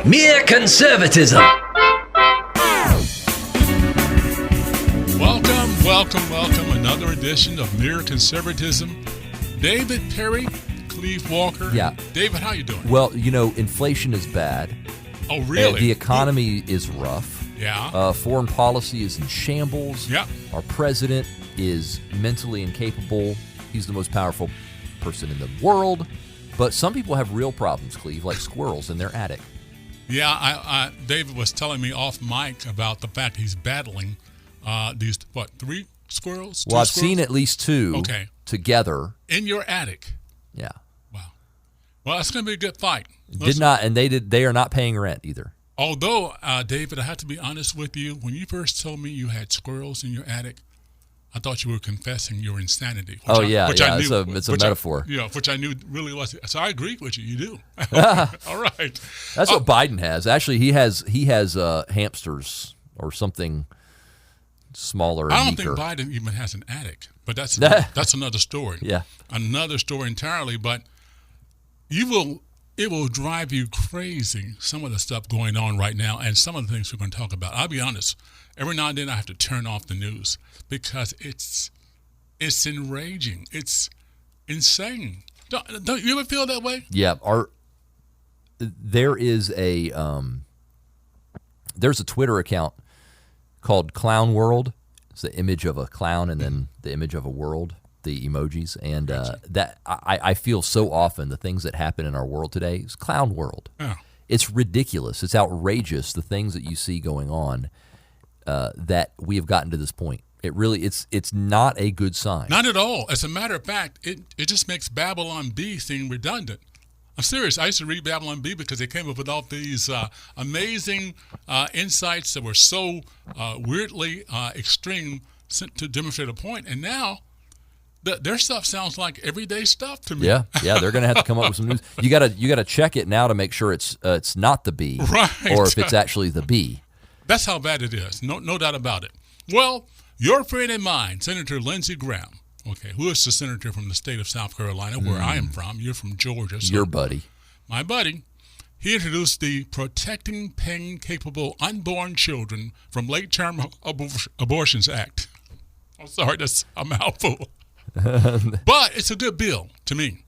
Mere Conservatism. Welcome. Another edition of Mere Conservatism. David Perry, Cleve Walker. Yeah. David, how you doing? Well, you know, inflation is bad. Oh, really? The economy is rough. Yeah. Foreign policy is in shambles. Yeah. Our president is mentally incapable. He's the most powerful person in the world. But some people have real problems, Cleve, like squirrels in their attic. Yeah, David was telling me off mic about the fact he's battling these, three squirrels? Well, I've seen at least two together. In your attic? Yeah. Wow. Well, it's going to be a good fight. They are not paying rent either. Although, David, I have to be honest with you. When you first told me you had squirrels in your attic, I thought you were confessing your insanity. I knew, it's a metaphor. Which I knew really was. So I agree with you. You do. All right. That's what Biden has. Actually, he has hamsters or something smaller and I don't meeker. think Biden even has an attic, but that's another story. Yeah. Another story entirely. But it will drive you crazy, some of the stuff going on right now and some of the things we're going to talk about. I'll be honest. Every now and then I have to turn off the news because it's enraging. It's insane. Don't you ever feel that way? Yeah. There's a Twitter account called Clown World. It's the image of a clown and then the image of a world, the emojis. And that I feel so often the things that happen in our world today is Clown World. Yeah. It's ridiculous. It's outrageous, the things that you see going on. That we have gotten to this point. It's not a good sign. Not at all. As a matter of fact, it just makes Babylon Bee seem redundant. I'm serious. I used to read Babylon Bee because they came up with all these amazing insights that were so weirdly extreme to demonstrate a point. And now their stuff sounds like everyday stuff to me. Yeah, they're going to have to come up with some news. You got to check it now to make sure it's not the bee, right, or if it's actually the bee. That's how bad it is. No doubt about it. Well, your friend and mine, Senator Lindsey Graham, who is the senator from the state of South Carolina, where I am from. You're from Georgia. So your buddy. My buddy. He introduced the Protecting Pain-Capable Unborn Children from Late-Term Abortions Act. I'm sorry, that's a mouthful. But it's a good bill to me.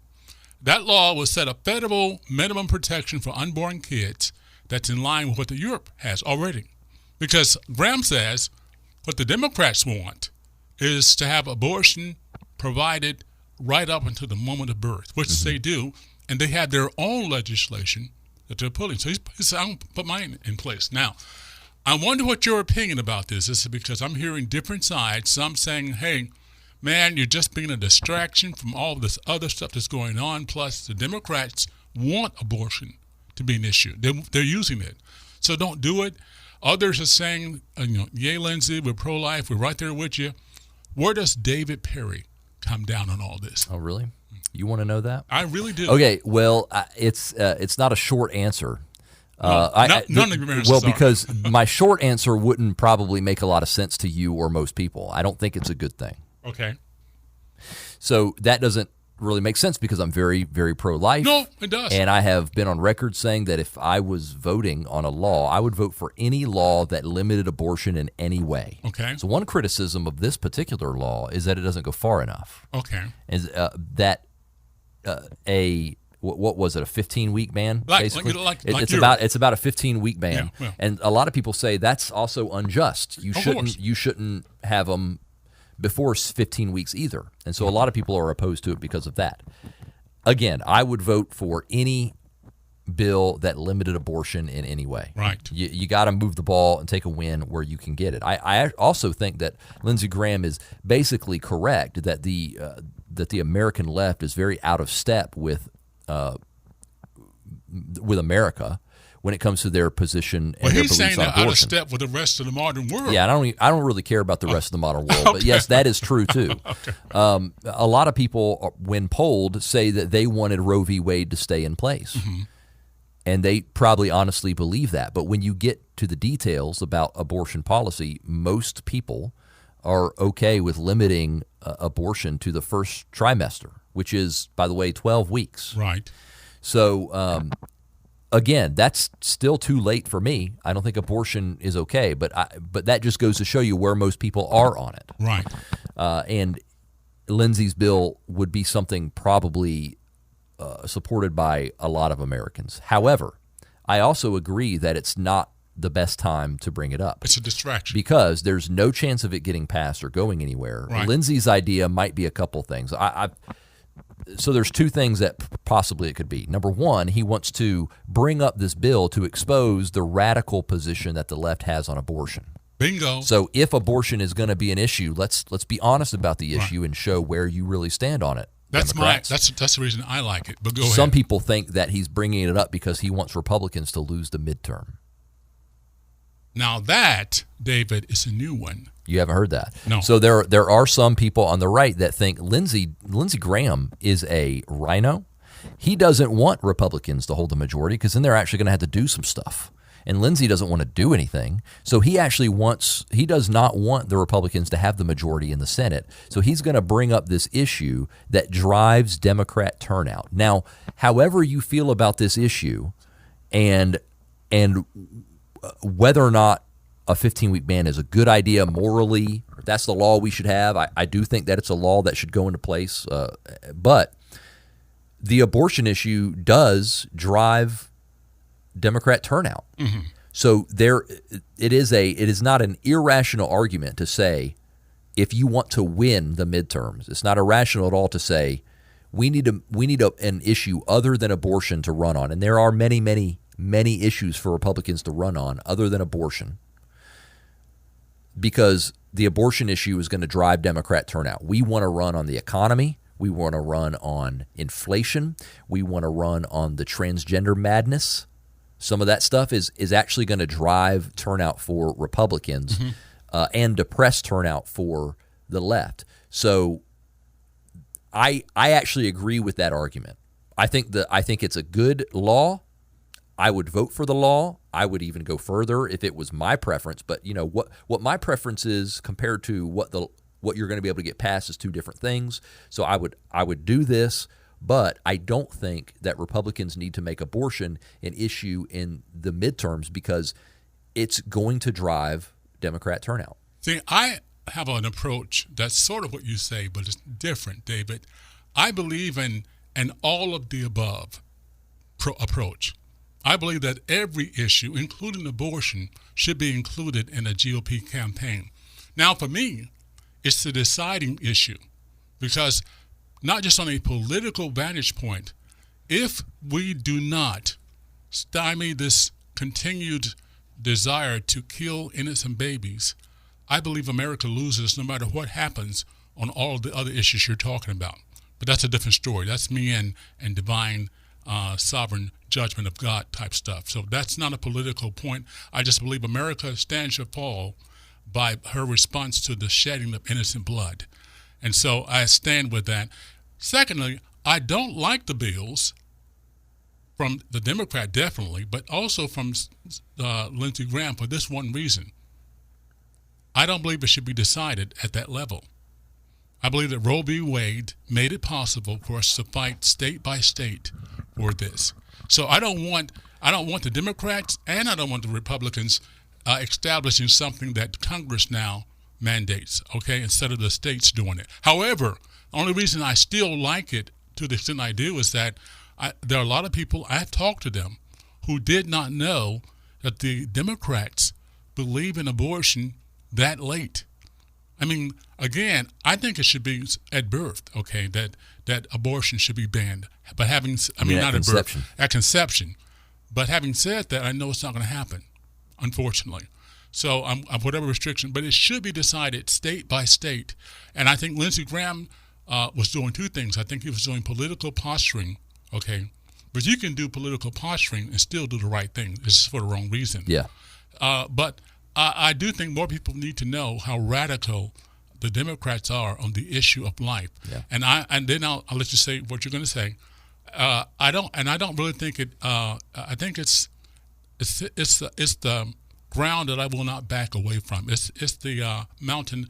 That law will set a federal minimum protection for unborn kids that's in line with what the Europe has already. Because Graham says what the Democrats want is to have abortion provided right up until the moment of birth, which they do, and they have their own legislation that they're putting. So he's I'm going to put mine in place. Now, I wonder what your opinion about this is, because I'm hearing different sides. Some saying, hey, man, you're just being a distraction from all this other stuff that's going on, plus the Democrats want abortion to be an issue. They're using it. So don't do it. Others are saying, yay, Lindsey, we're pro-life, we're right there with you. Where does David Perry come down on all this? Oh, really? You want to know that? I really do. Okay, well, it's not a short answer. None of your answers Well, are. because my short answer wouldn't probably make a lot of sense to you or most people. I don't think it's a good thing. Okay. So that doesn't really make sense because I'm very, very pro-life. No, it does. And I have been on record saying that if I was voting on a law, I would vote for any law that limited abortion in any way. Okay. So one criticism of this particular law is that it doesn't go far enough. Okay. Is what was it, a 15-week ban? Basically, it's about a 15-week ban, Yeah. And a lot of people say that's also unjust. You shouldn't have them before 15 weeks either, and so a lot of people are opposed to it because of that. Again, I would vote for any bill that limited abortion in any way. Right. You got to move the ball and take a win where you can get it. I also think that Lindsey Graham is basically correct that the American left is very out of step with America when it comes to their position and their beliefs on abortion. He's saying they're out of step with the rest of the modern world. Yeah, I don't really care about the rest of the modern world, but yes, that is true too. Okay. A lot of people, when polled, say that they wanted Roe v. Wade to stay in place. Mm-hmm. And they probably honestly believe that. But when you get to the details about abortion policy, most people are okay with limiting abortion to the first trimester, which is, by the way, 12 weeks. Right. So again, that's still too late for me. I don't think abortion is okay, but that just goes to show you where most people are on it. Right. And Lindsey's bill would be something probably supported by a lot of Americans. However, I also agree that it's not the best time to bring it up. It's a distraction. Because there's no chance of it getting passed or going anywhere. Right. Lindsey's idea might be a couple things. So there's two things that possibly it could be. Number one, he wants to bring up this bill to expose the radical position that the left has on abortion. Bingo. So if abortion is going to be an issue, let's be honest about the issue and show where you really stand on it. That's Democrats. that's the reason I like it. But go ahead. Some people think that he's bringing it up because he wants Republicans to lose the midterm. Now that, David, is a new one. You haven't heard that? No. So there are some people on the right that think Lindsey Graham is a rhino. He doesn't want Republicans to hold the majority because then they're actually going to have to do some stuff. And Lindsey doesn't want to do anything. So he does not want the Republicans to have the majority in the Senate. So he's going to bring up this issue that drives Democrat turnout. Now, however you feel about this issue and whether or not a 15-week ban is a good idea morally, that's the law we should have. I do think that it's a law that should go into place. But the abortion issue does drive Democrat turnout. Mm-hmm. So it is not an irrational argument to say if you want to win the midterms, it's not irrational at all to say we need an issue other than abortion to run on. And there are many, many, many issues for Republicans to run on other than abortion, because the abortion issue is going to drive Democrat turnout. We want to run on the economy. We want to run on inflation. We want to run on the transgender madness. Some of that stuff is actually going to drive turnout for Republicans and depress turnout for the left. So I actually agree with that argument. I think it's a good law. I would vote for the law. I would even go further if it was my preference. But you know what my preference is compared to what you're going to be able to get passed is two different things. So I would do this, but I don't think that Republicans need to make abortion an issue in the midterms because it's going to drive Democrat turnout. See, I have an approach that's sort of what you say, but it's different, David. I believe in an all of the above approach. I believe that every issue, including abortion, should be included in a GOP campaign. Now, for me, it's the deciding issue because not just on a political vantage point, if we do not stymie this continued desire to kill innocent babies, I believe America loses no matter what happens on all of the other issues you're talking about. But that's a different story. That's me and divine sovereign judgment of God type stuff. So that's not a political point. I just believe America stands or fall by her response to the shedding of innocent blood. And so I stand with that. Secondly, I don't like the bills from the Democrat, definitely, but also from Lindsey Graham for this one reason. I don't believe it should be decided at that level. I believe that Roe v. Wade made it possible for us to fight state by state for this. So I don't want the Democrats and I don't want the Republicans establishing something that Congress now mandates, okay, instead of the states doing it. However, the only reason I still like it to the extent I do is that there are a lot of people, I've talked to them, who did not know that the Democrats believe in abortion that late. I mean, again, I think it should be at birth, okay, that abortion should be banned. But not at birth, at conception. But having said that, I know it's not going to happen, unfortunately. So I'm whatever restriction, but it should be decided state by state. And I think Lindsey Graham was doing two things. I think he was doing political posturing, okay, but you can do political posturing and still do the right thing. It's just for the wrong reason. Yeah. But I do think more people need to know how radical the Democrats are on the issue of life. Yeah. And then I'll let you say what you're going to say. I don't really think it. I think it's the ground that I will not back away from. It's the mountain,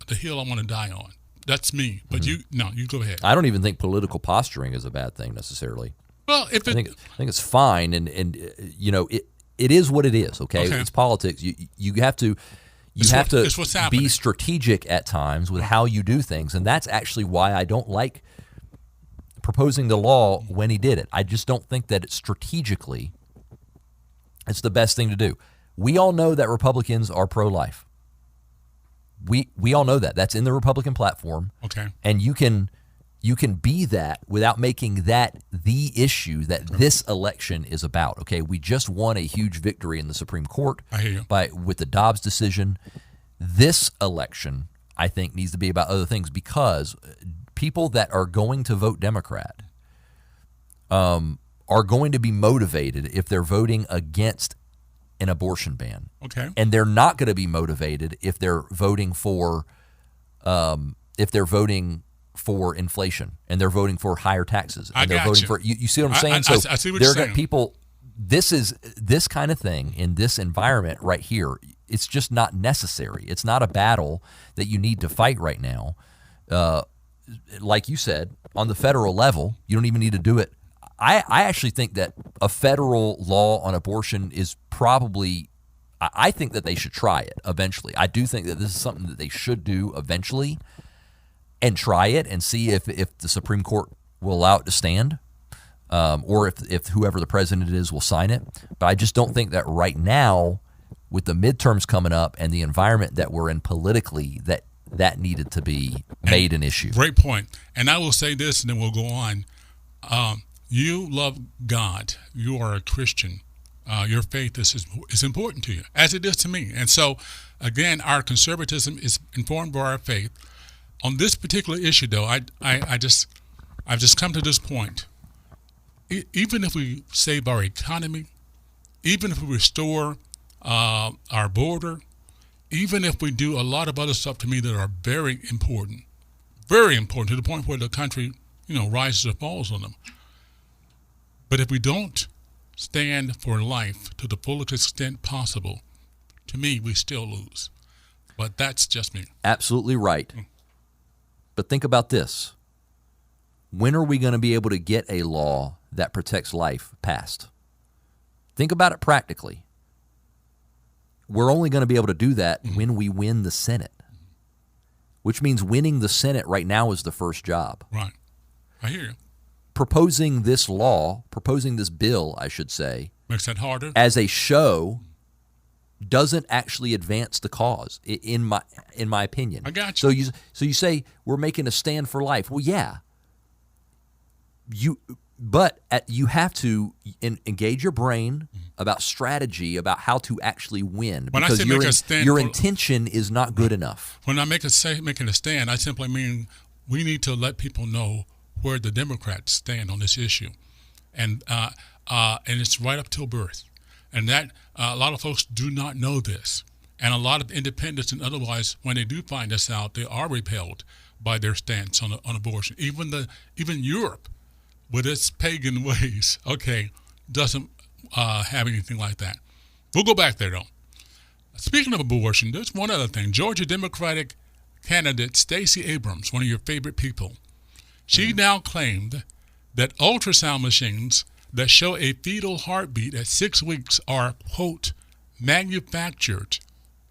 the hill I want to die on. That's me. But you go ahead. I don't even think political posturing is a bad thing necessarily. Well, if I think it's fine, and it is what it is. Okay, it's politics. You have to be strategic at times with how you do things, and that's actually why I don't like proposing the law when he did it. I just don't think that it's strategically the best thing to do. We all know that Republicans are pro-life. We all know that. That's in the Republican platform. Okay. And you can be that without making that the issue that this election is about. Okay, we just won a huge victory in the Supreme Court I hear you. with the Dobbs decision. This election, I think, needs to be about other things, because people that are going to vote Democrat are going to be motivated if they're voting against an abortion ban. Okay. And they're not going to be motivated if they're voting for inflation, and they're voting for higher taxes, and they're voting for you see what I'm saying? I see what you're saying. People. This kind of thing in this environment right here. It's just not necessary. It's not a battle that you need to fight right now. Like you said, on the federal level, you don't even need to do it. I actually think that a federal law on abortion is probably. I think that they should try it eventually. I do think that this is something that they should do eventually. And try it and see if the Supreme Court will allow it to stand, or if whoever the president is will sign it. But I just don't think that right now, with the midterms coming up and the environment that we're in politically, that needed to be made an issue. Great point. And I will say this, and then we'll go on. You love God. You are a Christian. Your faith is important to you, as it is to me. And so, again, our conservatism is informed by our faith. On this particular issue, though, I've just come to this point. Even if we save our economy, even if we restore our border, even if we do a lot of other stuff to me that are very important to the point where the country, rises or falls on them. But if we don't stand for life to the fullest extent possible, to me, we still lose. But that's just me. Absolutely right. But think about this. When are we going to be able to get a law that protects life passed? Think about it practically. We're only going to be able to do that when we win the Senate, which means winning the Senate right now is the first job. Right. I hear you. Proposing this bill, I should say, makes that harder. As a show, doesn't actually advance the cause, in my opinion. I got you. So you say we're making a stand for life. Well, yeah. You have to engage your brain about strategy, about how to actually win. When because I say make a stand, your intention is not good enough. When I making a stand, I simply mean we need to let people know where the Democrats stand on this issue, and it's right up till birth. And that a lot of folks do not know this. And a lot of independents and otherwise, when they do find this out, they are repelled by their stance on abortion. Even Europe, with its pagan ways, doesn't have anything like that. We'll go back there, though. Speaking of abortion, there's one other thing. Georgia Democratic candidate Stacey Abrams, one of your favorite people, she now claimed that ultrasound machines that show a fetal heartbeat at 6 weeks are, quote, manufactured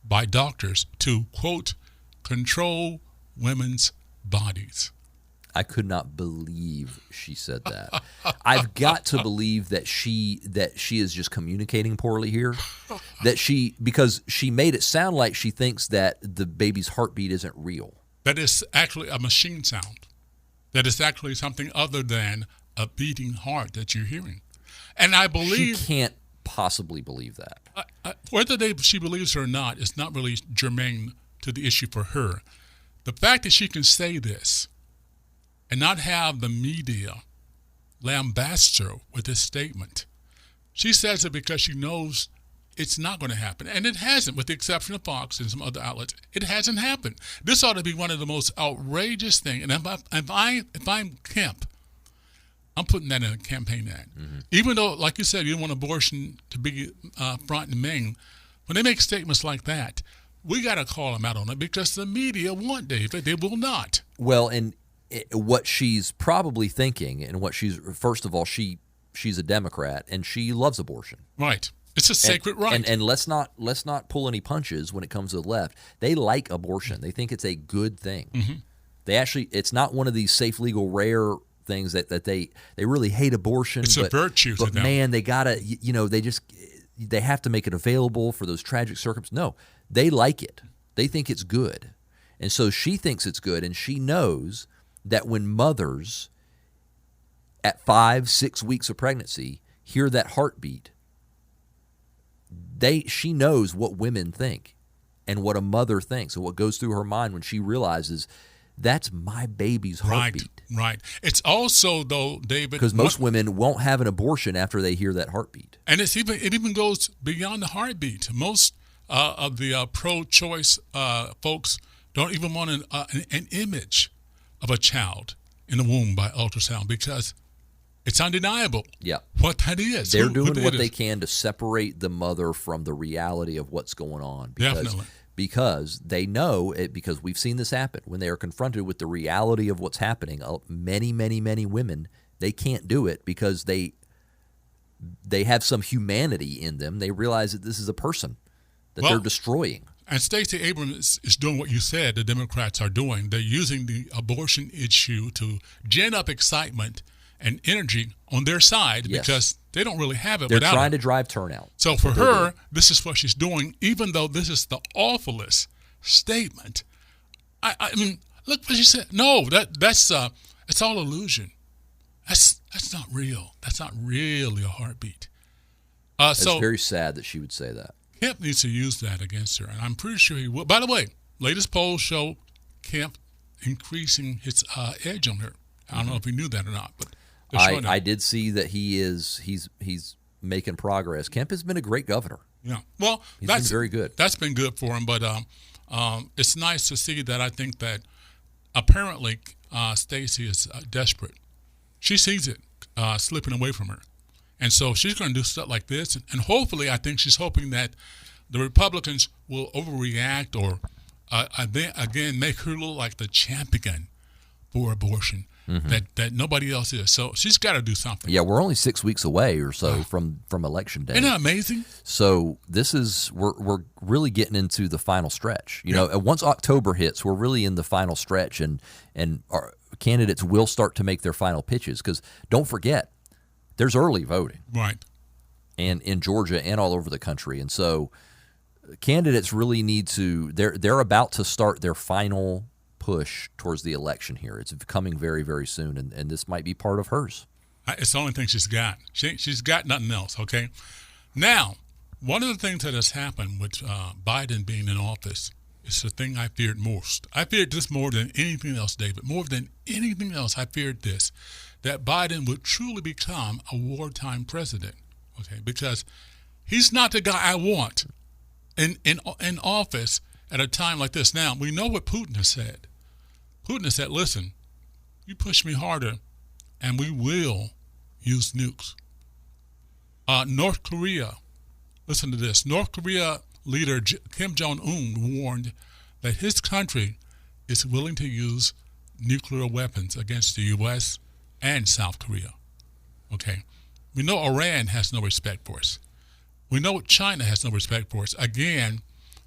by doctors to, quote, control women's bodies. I could not believe she said that. I've got to believe that she is just communicating poorly here. Because she made it sound like she thinks that the baby's heartbeat isn't real. That is actually a machine sound. That is actually something other than a beating heart that you're hearing. And I believe she can't possibly believe that. Whether she believes it or not is not really germane to the issue for her. The fact that she can say this and not have the media lambast her with this statement, she says it because she knows it's not going to happen. And it hasn't, with the exception of Fox and some other outlets. It hasn't happened. This ought to be one of the most outrageous things. And if I'm Kemp, I'm putting that in a campaign ad. Mm-hmm. Even though, like you said, you don't want abortion to be front and main, when they make statements like that, we got to call them out on it because the media won't, David. They will not. Well, and what she's probably thinking, and what she's, first of all, she she's a Democrat and she loves abortion. Right. It's a sacred right. And let's not pull any punches when it comes to the left. They like abortion. They think it's a good thing. Mm-hmm. They actually, it's not one of these safe, legal, rare things that they really hate abortion. It's a virtue to but them. Man, they gotta, they have to make it available for those tragic circumstances. No, they like it. They think it's good. And so she thinks it's good, and she knows that when mothers at 5-6 weeks of pregnancy hear that heartbeat, she knows what women think and what a mother thinks and what goes through her mind when she realizes that's my baby's heartbeat. Right. It's also, though, David, because most women won't have an abortion after they hear that heartbeat. And it even goes beyond the heartbeat. Most of the pro-choice folks don't even want an image of a child in the womb by ultrasound because it's undeniable what that is. They're doing what they can to separate the mother from the reality of what's going on. Definitely. Because they know it, because we've seen this happen. When they are confronted with the reality of what's happening, many, many, many women, they can't do it because they have some humanity in them. They realize that this is a person that they're destroying. And Stacey Abrams is doing what you said the Democrats are doing. They're using the abortion issue to gin up excitement and energy on their side because they don't really have it. They're trying to drive turnout. So for her, this is what she's doing, even though this is the awfulest statement. I mean, look what she said. No, that's it's all illusion. That's not real. That's not really a heartbeat. It's very sad that she would say that. Kemp needs to use that against her, and I'm pretty sure he will. By the way, latest polls show Kemp increasing his edge on her. I don't know if he knew that or not, but I did see that he's making progress. Kemp has been a great governor. Yeah, well, he's been very good. That's been good for him, but it's nice to see that. I think that apparently Stacey is desperate. She sees it slipping away from her, and so she's going to do stuff like this. And hopefully, I think she's hoping that the Republicans will overreact or again make her look like the champion for abortion. Mm-hmm. That nobody else is. So she's got to do something. Yeah, we're only 6 weeks away or so from Election Day. Isn't that amazing? So we're really getting into the final stretch. You know, once October hits, we're really in the final stretch, and our candidates will start to make their final pitches. Because don't forget, there's early voting, right? And in Georgia and all over the country, and so candidates really need to. They're about to start their final push towards the election here. It's coming very, very soon, and this might be part of hers. It's the only thing she's got. She's got nothing else, okay? Now, one of the things that has happened with Biden being in office is the thing I feared most. I feared this more than anything else, David. More than anything else, I feared this, that Biden would truly become a wartime president, okay? Because he's not the guy I want in office at a time like this. Now, we know what Putin has said. Putin has said, listen, you push me harder, and we will use nukes. North Korea, listen to this. North Korea leader Kim Jong-un warned that his country is willing to use nuclear weapons against the U.S. and South Korea. Okay. We know Iran has no respect for us. We know China has no respect for us. Again,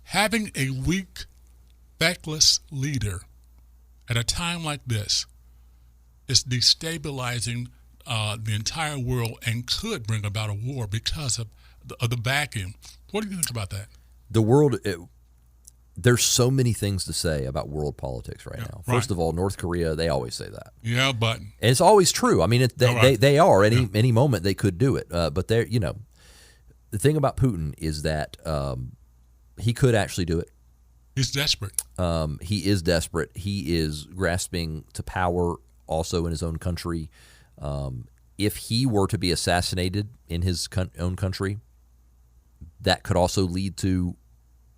having a weak, feckless leader at a time like this is destabilizing the entire world and could bring about a war because of the vacuum. What do you think about that? The world, there's so many things to say about world politics right now. First of all, North Korea, they always say that. Yeah, but and it's always true. I mean, they are. Any moment they could do it. But they're, the thing about Putin is that he could actually do it. He's desperate. He is desperate. He is grasping to power also in his own country. If he were to be assassinated in his own country, that could also lead to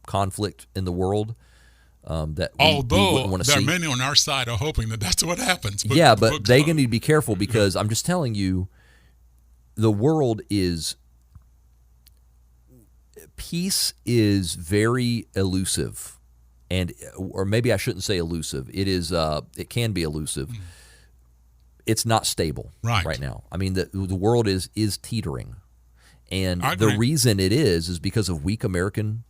conflict in the world. That we wouldn't want to see. There are many on our side are hoping that that's what happens. But they're going to be careful because I'm just telling you, the world is... Peace is very elusive. Or maybe I shouldn't say elusive. It is. It can be elusive. it's not stable right now. I mean, the world is teetering. And the reason it is because of weak American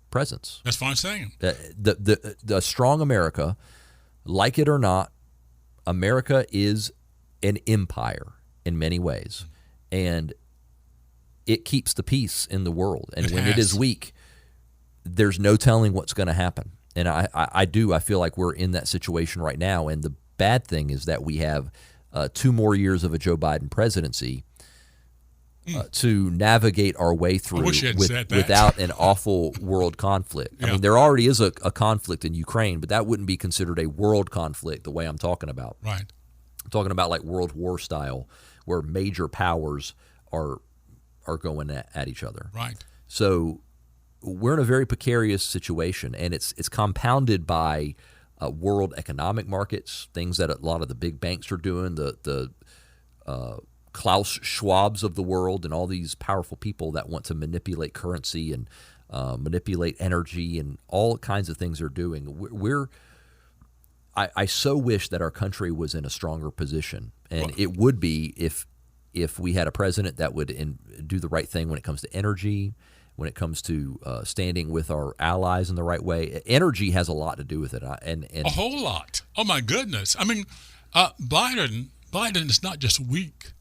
presence. That's what I'm saying. The strong America, like it or not, America is an empire in many ways. And it keeps the peace in the world. And when it is weak, there's no telling what's going to happen. And I feel like we're in that situation right now. And the bad thing is that we have 2 more years of a Joe Biden presidency to navigate our way through without an awful world conflict. I mean, there already is a conflict in Ukraine, but that wouldn't be considered a world conflict the way I'm talking about. Right. I'm talking about like World War style, where major powers are going at each other. Right. So we're in a very precarious situation, and it's compounded by world economic markets, things that a lot of the big banks are doing, the Klaus Schwabs of the world, and all these powerful people that want to manipulate currency and manipulate energy, and all kinds of things they're doing. I so wish that our country was in a stronger position, and it would be if we had a president that would do the right thing when it comes to energy, when it comes to standing with our allies in the right way. Energy has a lot to do with it, and a whole lot. Oh my goodness! I mean, Biden is not just weak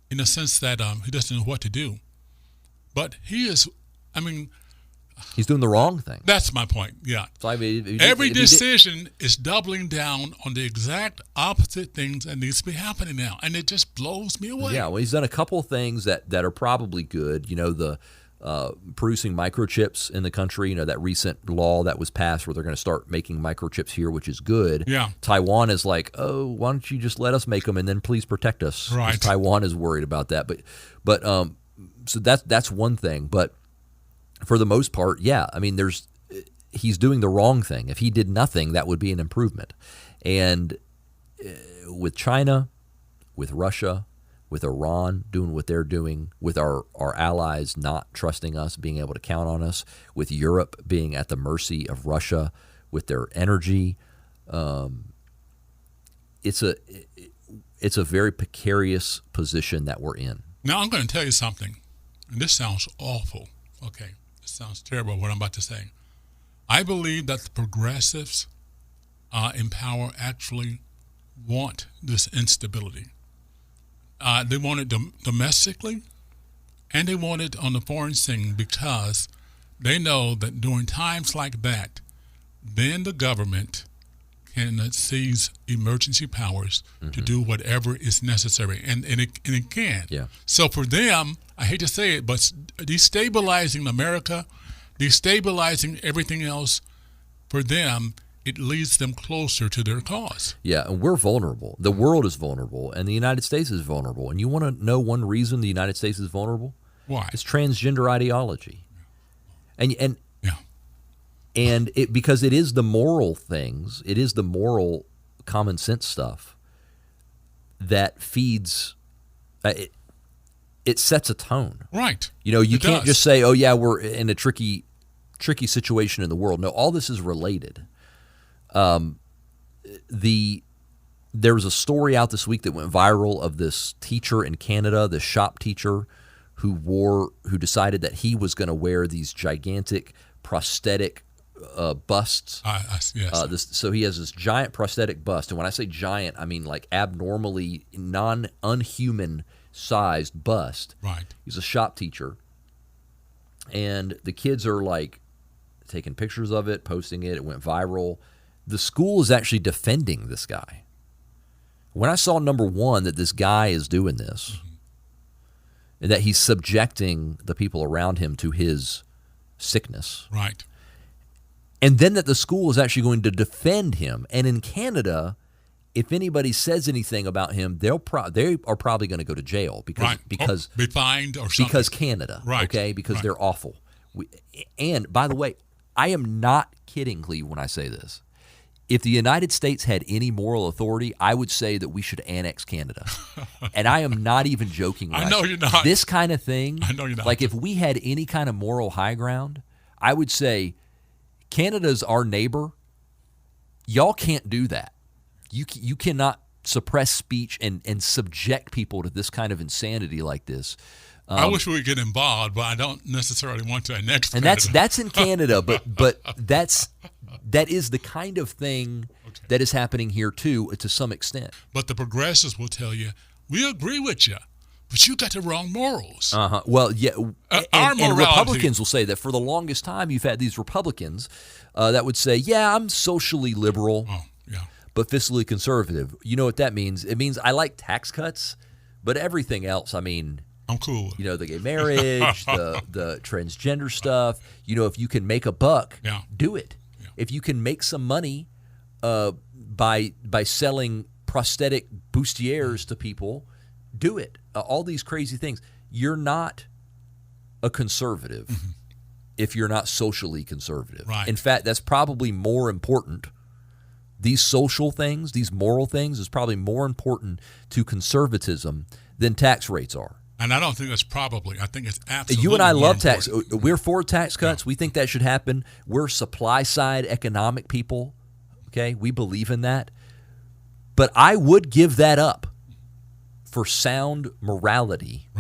in the sense that he doesn't know what to do, but he is. I mean, he's doing the wrong thing. That's my point. Yeah. So, I mean, every decision is doubling down on the exact opposite things that needs to be happening now, and it just blows me away. Yeah. Well, he's done a couple of things that are probably good. You know, the producing microchips in the country. You know, that recent law that was passed where they're going to start making microchips here, which is good. Yeah. Taiwan is like, oh, why don't you just let us make them and then please protect us? Right. Taiwan is worried about that. But so that's one thing. But for the most part, yeah. I mean, he's doing the wrong thing. If he did nothing, that would be an improvement. And with China, with Russia, with Iran doing what they're doing, with our allies not trusting us, being able to count on us, with Europe being at the mercy of Russia with their energy, it's a very precarious position that we're in. Now, I'm going to tell you something, and this sounds awful. Okay, this sounds terrible, what I'm about to say. I believe that the progressives in power actually want this instability. They want it domestically, and they want it on the foreign scene because they know that during times like that, then the government can seize emergency powers to do whatever is necessary, and it can. Yeah. So for them, I hate to say it, but destabilizing America, destabilizing everything else, for them, it leads them closer to their cause. Yeah, and we're vulnerable. The world is vulnerable, and the United States is vulnerable. And you want to know one reason the United States is vulnerable? Why? It's transgender ideology. And because it is the moral things, it is the moral common sense stuff that feeds it sets a tone. Right. You know, you can't just say, "Oh yeah, we're in a tricky situation in the world." No, all this is related. There was a story out this week that went viral of this teacher in Canada, this shop teacher who decided that he was going to wear these gigantic prosthetic busts. Yes. So he has this giant prosthetic bust, and when I say giant, I mean like abnormally unhuman sized bust. Right. He's a shop teacher, and the kids are like taking pictures of it, posting it. It went viral. The school is actually defending this guy. When I saw, number one, that this guy is doing this, and that he's subjecting the people around him to his sickness. Right. And then that the school is actually going to defend him. And in Canada, if anybody says anything about him, they are probably going to go to jail because be fined or something. Because Canada, right? Okay, because right. They're awful. And by the way, I am not kidding, Cleve, when I say this. If the United States had any moral authority, I would say that we should annex Canada. And I am not even joking. I know you're not. This kind of thing, I know you're not. Like if we had any kind of moral high ground, I would say Canada's our neighbor. Y'all can't do that. You cannot suppress speech and subject people to this kind of insanity like this. I wish we would get involved, but I don't necessarily want to annex and Canada. that's in Canada, but that is the kind of thing that is happening here too, to some extent. But the progressives will tell you, we agree with you, but you got the wrong morals. Well, yeah, and Republicans will say that. For the longest time, you've had these Republicans that would say, yeah, I'm socially liberal, but fiscally conservative. You know what that means? It means I like tax cuts, but everything else, I mean, I'm cool. You know, the gay marriage, the transgender stuff. You know, if you can make a buck, do it. Yeah. If you can make some money by selling prosthetic bustiers to people, do it. All these crazy things. You're not a conservative if you're not socially conservative. Right. In fact, that's probably more important. These social things, these moral things, is probably more important to conservatism than tax rates are. And I don't think that's probably. I think it's absolutely. You and I love tax. We're for tax cuts. Yeah. We think that should happen. We're supply side economic people. Okay, we believe in that. But I would give that up for sound morality,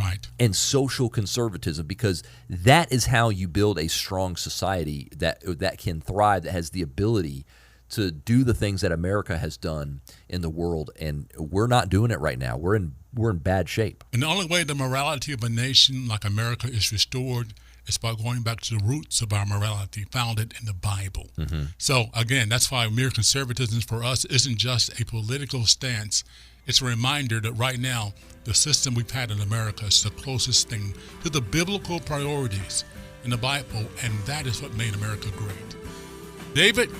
and social conservatism, because that is how you build a strong society that can thrive, that has the ability to do the things that America has done in the world, and we're not doing it right now. We're in bad shape. And the only way the morality of a nation like America is restored is by going back to the roots of our morality founded in the Bible. So again, that's why mere conservatism for us isn't just a political stance. It's a reminder that right now the system we've had in America is the closest thing to the biblical priorities in the Bible, and that is what made America great. David,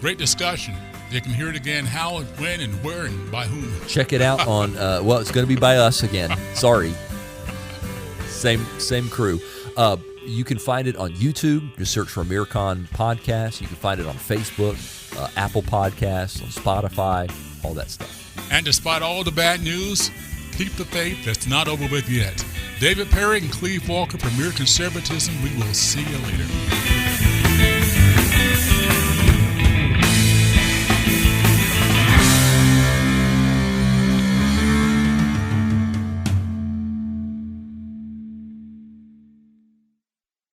great discussion. You can hear it again, how and when and where and by whom. Check it out on, it's going to be by us again. Sorry. Same crew. You can find it on YouTube. Just search for MereCon Podcast. You can find it on Facebook, Apple Podcasts, on Spotify, all that stuff. And despite all the bad news, keep the faith. That's not over with yet. David Perry and Cleve Walker from Mere Conservatism. We will see you later.